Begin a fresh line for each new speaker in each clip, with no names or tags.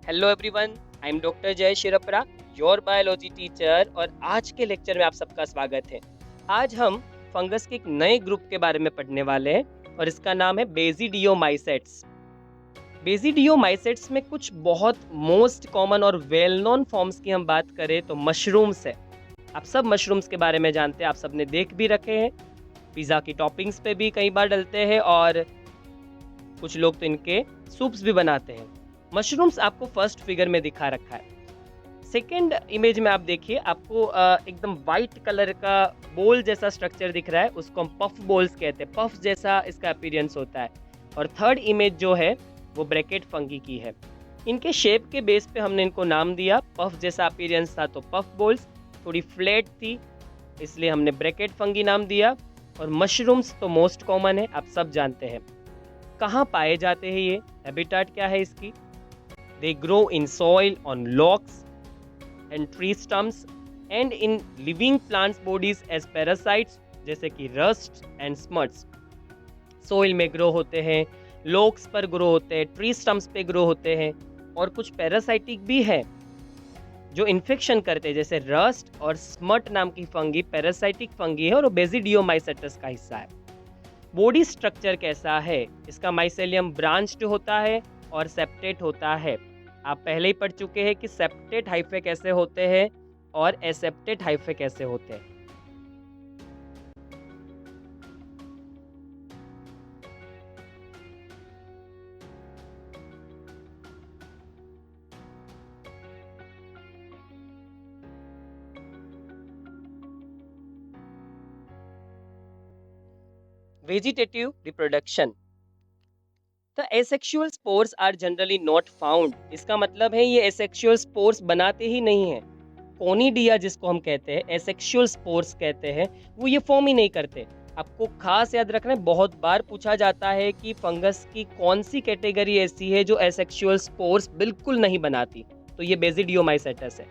Hello everyone, I am doctor जय शिरपरा, your biology teacher. और आज के लेक्चर में आप सबका स्वागत है। आज हम फंगस के एक नए ग्रुप के बारे में पढ़ने वाले हैं और इसका नाम है बेसिडियोमाइसेट्स। बेसिडियोमाइसेट्स में कुछ बहुत मोस्ट कॉमन और वेल नोन फॉर्म्स की हम बात करें तो मशरूम्स है। आप सब मशरूम्स के बारे में जानते हैं, आप सबने देख भी रखे हैं, पिज़्ज़ा की टॉपिंग्स पे भी कई बार डलते हैं और कुछ लोग तो इनके सूप्स भी बनाते हैं। मशरूम्स आपको फर्स्ट फिगर में दिखा रखा है। सेकेंड इमेज में आप देखिए, आपको एकदम वाइट कलर का बोल जैसा स्ट्रक्चर दिख रहा है, उसको हम पफ बोल्स कहते हैं। पफ जैसा इसका अपीयरेंस होता है। और थर्ड इमेज जो है वो ब्रैकेट फंगी की है। इनके शेप के बेस पे हमने इनको नाम दिया। पफ जैसा अपीयरेंस था तो पफ बोल्स, थोड़ी फ्लैट थी इसलिए हमने ब्रैकेट फंगी नाम दिया। और मशरूम्स तो मोस्ट कॉमन है, आप सब जानते हैं। कहाँ पाए जाते हैं ये, हैबिटेट क्या है इसकी? They grow in soil, on logs and tree stumps and in living plants bodies as parasites जैसे कि rust and smuts। सोइल में ग्रो होते हैं, लोग्स पर ग्रो होते हैं, ट्री स्टम्प्स पे ग्रो होते हैं और कुछ पैरासाइटिक भी है जो इन्फेक्शन करते हैं, जैसे रस्ट और स्मट नाम की फंगी पैरासाइटिक फंगी है और वो बेसिडियोमाइसेट्स का हिस्सा है। बॉडी स्ट्रक्चर कैसा है इसका? माइसेलियम ब्रांच्ड होता है और सेप्टेट होता है। आप पहले ही पढ़ चुके हैं कि सेप्टेट हाइफे कैसे होते हैं और एसेप्टेट हाइफे कैसे होते हैं। Vegetative reproduction. The asexual spores are generally not found। इसका मतलब है ये एसेक्सुअल स्पोर्स बनाते ही नहीं है। कोनिडिया जिसको हम कहते हैं, एसेक्सुअल स्पोर्स कहते हैं, वो ये फॉर्म ही नहीं करते। आपको खास याद रखना है, बहुत बार पूछा जाता है कि फंगस की कौन सी कैटेगरी ऐसी है जो एसेक्सुअल स्पोर्स बिल्कुल नहीं बनाती, तो ये बेसिडियोमाइसेटस है।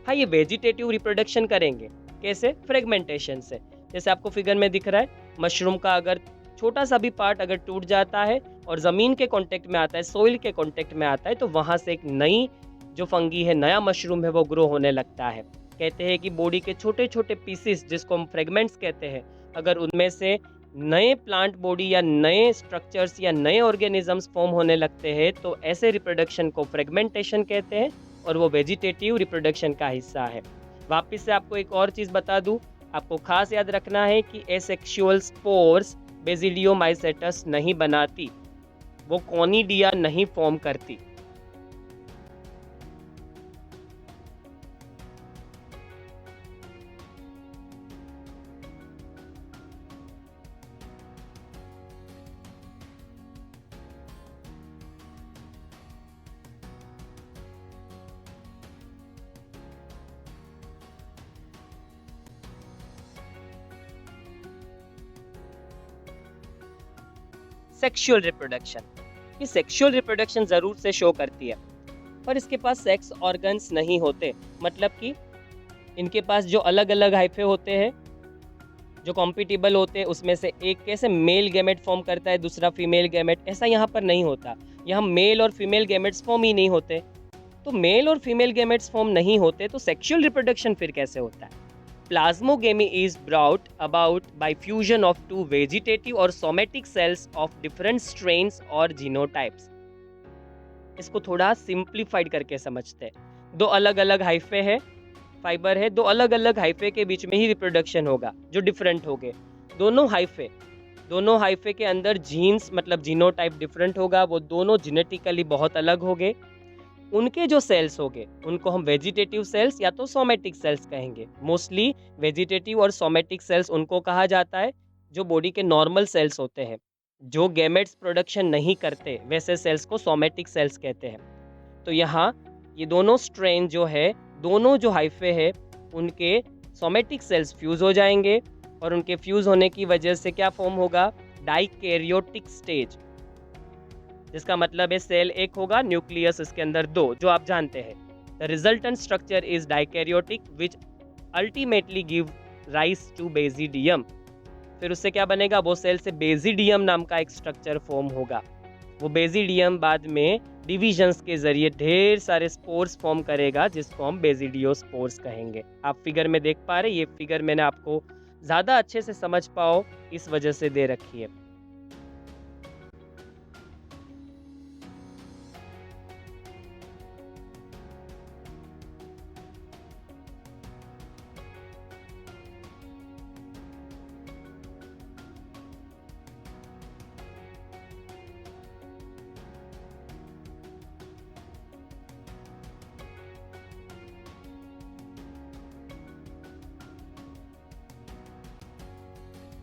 हाँ, ये वेजिटेटिव रिप्रोडक्शन करेंगे। कैसे? फ्रेगमेंटेशन से। जैसे आपको फिगर में दिख रहा है, मशरूम का अगर छोटा सा भी पार्ट अगर टूट जाता है और ज़मीन के कांटेक्ट में आता है, सोइल के कांटेक्ट में आता है, तो वहाँ से एक नई जो फंगी है, नया मशरूम है, वो ग्रो होने लगता है। कहते हैं कि बॉडी के छोटे छोटे पीसेस जिसको हम फ्रेगमेंट्स कहते हैं, अगर उनमें से नए प्लांट बॉडी या नए स्ट्रक्चर्स या नए ऑर्गेनिजम्स फॉर्म होने लगते हैं तो ऐसे रिप्रोडक्शन को फ्रेगमेंटेशन कहते हैं और वो वेजिटेटिव रिप्रोडक्शन का हिस्सा है। वापस से आपको एक और चीज़ बता दूँ, आपको खास याद रखना है कि एसेक्सुअल स्पोर्स बेसिडियोमाइसेटस नहीं बनाती, वो कोनिडिया नहीं फॉर्म करती। सेक्सुअल रिप्रोडक्शन, ये सेक्सुअल रिप्रोडक्शन ज़रूर से शो करती है पर इसके पास सेक्स ऑर्गन्स नहीं होते। मतलब कि इनके पास जो अलग अलग हाइफे होते हैं जो कॉम्पिटिबल होते हैं, उसमें से एक कैसे मेल गैमेट फॉर्म करता है, दूसरा फीमेल गैमेट, ऐसा यहाँ पर नहीं होता। यहाँ मेल और फीमेल गैमेट्स फॉर्म ही नहीं होते। तो मेल और फीमेल गैमेट्स फॉर्म नहीं होते तो सेक्सुअल रिप्रोडक्शन फिर कैसे होता है? Plasmogamy is brought about by fusion of two vegetative or somatic cells of different strains or genotypes। इसको थोड़ा सिंप्लीफाइड करके समझते हैं। दो अलग अलग हाइफे है, फाइबर है, दो अलग अलग हाइफे के बीच में ही रिप्रोडक्शन होगा जो डिफरेंट हो गए। दोनों हाइफे के अंदर जीन्स मतलब जीनोटाइप डिफरेंट होगा, वो दोनों जेनेटिकली बहुत अलग हो गए। उनके जो सेल्स होंगे उनको हम वेजिटेटिव सेल्स या तो सोमेटिक सेल्स कहेंगे। मोस्टली वेजिटेटिव और सोमेटिक सेल्स उनको कहा जाता है जो बॉडी के नॉर्मल सेल्स होते हैं, जो गैमेट्स प्रोडक्शन नहीं करते, वैसे सेल्स को सोमेटिक सेल्स कहते हैं। तो यहाँ ये दोनों स्ट्रेन जो है, दोनों जो हाइफे है, उनके सोमेटिक सेल्स फ्यूज हो जाएंगे और उनके फ्यूज होने की वजह से क्या फॉर्म होगा? डाइकैरियोटिक स्टेज, जिसका मतलब है सेल एक होगा, न्यूक्लियस इसके अंदर दो, जो आप जानते हैं। The resultant structure is dikaryotic which ultimately give rise to basidium. फिर उससे क्या बनेगा? वो सेल से बेसिडियम नाम का एक स्ट्रक्चर फॉर्म होगा। वो बेजिडियम बाद में डिविजन्स के जरिए ढेर सारे स्पोर्स फॉर्म करेगा, जिसको हम बेजिडियोस्पोर्स कहेंगे। आप फिगर में देख पा रहे, ये फिगर मैंने आपको ज़्यादा अच्छे से समझ पाओ इस वजह से दे रखी है।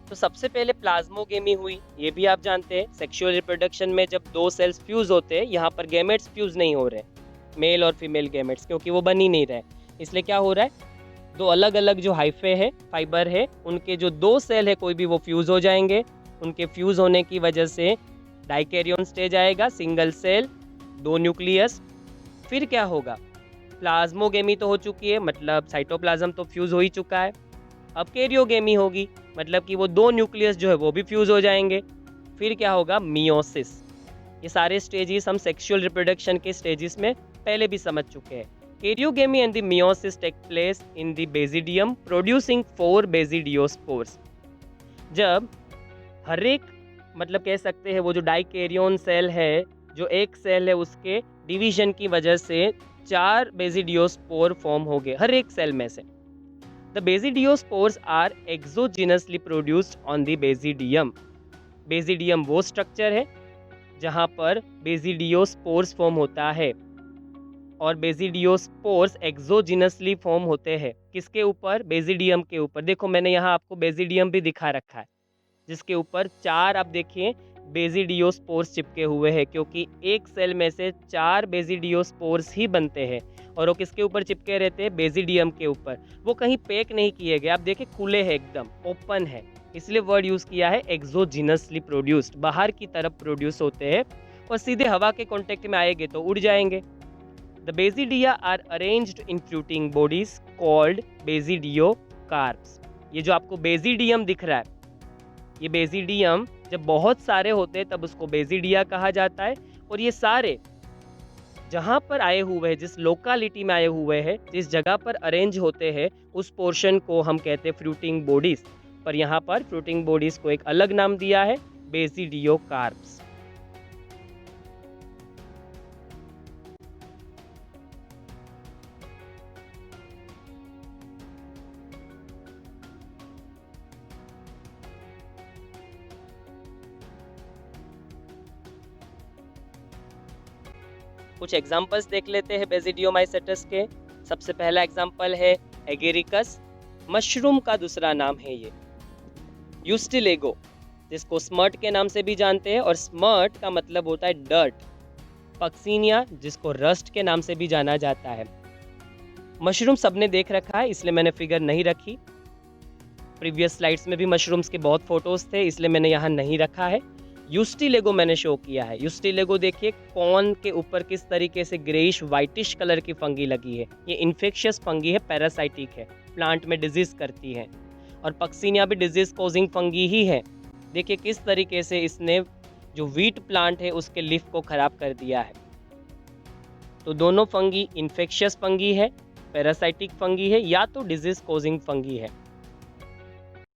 तो सबसे पहले प्लाज्मोगेमी हुई, ये भी आप जानते हैं। सेक्सुअल रिप्रोडक्शन में जब दो सेल्स फ्यूज होते हैं, यहाँ पर गैमेट्स फ्यूज नहीं हो रहे, मेल और फीमेल गैमेट्स, क्योंकि वो बन ही नहीं रहे। इसलिए क्या हो रहा है, दो अलग अलग जो हाइफे है, फाइबर है, उनके जो दो सेल है कोई भी, वो फ्यूज हो जाएंगे। उनके फ्यूज होने की वजह से डाइकैरियन स्टेज आएगा, सिंगल सेल, दो न्यूक्लियस। फिर क्या होगा, प्लाज्मोगेमी तो हो चुकी है, मतलब साइटोप्लाज्म तो फ्यूज हो ही चुका है। अब कैरियोगेमी होगी, मतलब कि वो दो न्यूक्लियस जो है वो भी फ्यूज हो जाएंगे। फिर क्या होगा, मियोसिस। ये सारे स्टेजेस हम सेक्सुअल रिप्रोडक्शन के स्टेजेस में पहले भी समझ चुके हैं। Karyogamy and the meiosis take place in the basidium producing 4 basidiospores. जब हर एक, मतलब कह सकते हैं वो जो डाइकैरियन सेल है, जो एक सेल है, उसके डिवीजन की वजह से 4 बेजिडियोस्पोर फॉर्म हो गए हर एक सेल में से। The basidiospores are exogenously produced on the basidium. बेजिडियम वो स्ट्रक्चर है जहाँ पर बेजिडियोस्पोर्स फॉर्म होता है, और बेजिडियोस्पोर्स एक्सोजिनसली फॉर्म होते हैं। किसके ऊपर, बेजिडियम के ऊपर। देखो मैंने यहाँ आपको बेजिडियम भी दिखा रखा है, जिसके ऊपर 4, आप देखिए, बेजिडियोस्पोर्स चिपके हुए हैं, क्योंकि एक सेल में से 4 बेजिडियोस्पोर्स ही बनते हैं। और वो किसके ऊपर चिपके रहते हैं, बेजिडियम के ऊपर। वो कहीं पैक नहीं किए गए, आप देखिए खुले हैं, एकदम ओपन है, इसलिए वर्ड यूज किया है एक्सोजिनसली प्रोड्यूस्ड, बाहर की तरफ प्रोड्यूस होते हैं, और सीधे हवा के कांटेक्ट में आएंगे तो उड़ जाएंगे। The basidia are arranged in fruiting bodies called basidiocarps. ये जो आपको बेजिडियम दिख रहा है, ये बेजिडियम जब बहुत सारे होते हैं तब उसको बेजिडिया कहा जाता है। और ये सारे जहाँ पर आए हुए हैं, जिस लोकालिटी में आए हुए हैं, जिस जगह पर अरेंज होते हैं, उस पोर्शन को हम कहते हैं फ्रूटिंग बॉडीज। पर यहाँ पर फ्रूटिंग बॉडीज को एक अलग नाम दिया है, बेजिडियोकार्प्स। कुछ एग्जाम्पल्स देख लेते हैं बेजिडियोमाइसेटस के। सबसे पहला एग्जाम्पल है एगेरिकस, मशरूम का दूसरा नाम है ये। यूस्टिलेगो, जिसको स्मर्ट के नाम से भी जानते हैं, और स्मर्ट का मतलब होता है डर्ट। पक्सीनिया, जिसको रस्ट के नाम से भी जाना जाता है। मशरूम सबने देख रखा है, इसलिए मैंने फिगर नहीं रखी। प्रीवियस स्लाइड्स में भी मशरूम्स के बहुत फोटोज थे, इसलिए मैंने यहाँ नहीं रखा है। यूस्टिलेगो मैंने शो किया है। यूस्टिलेगो देखिए, कॉर्न के ऊपर किस तरीके से ग्रेइश वाइटिश कलर की फंगी लगी है। ये इन्फेक्शियस फंगी है, पैरासाइटिक है, प्लांट में डिजीज करती है। और पक्सीनिया भी डिजीज कॉजिंग फंगी ही है। देखिए किस तरीके से इसने जो वीट प्लांट है उसके लीफ को खराब कर दिया है। तो दोनों फंगी इन्फेक्शियस फंगी है, पैरासाइटिक फंगी है, या तो डिजीज कॉजिंग फंगी है।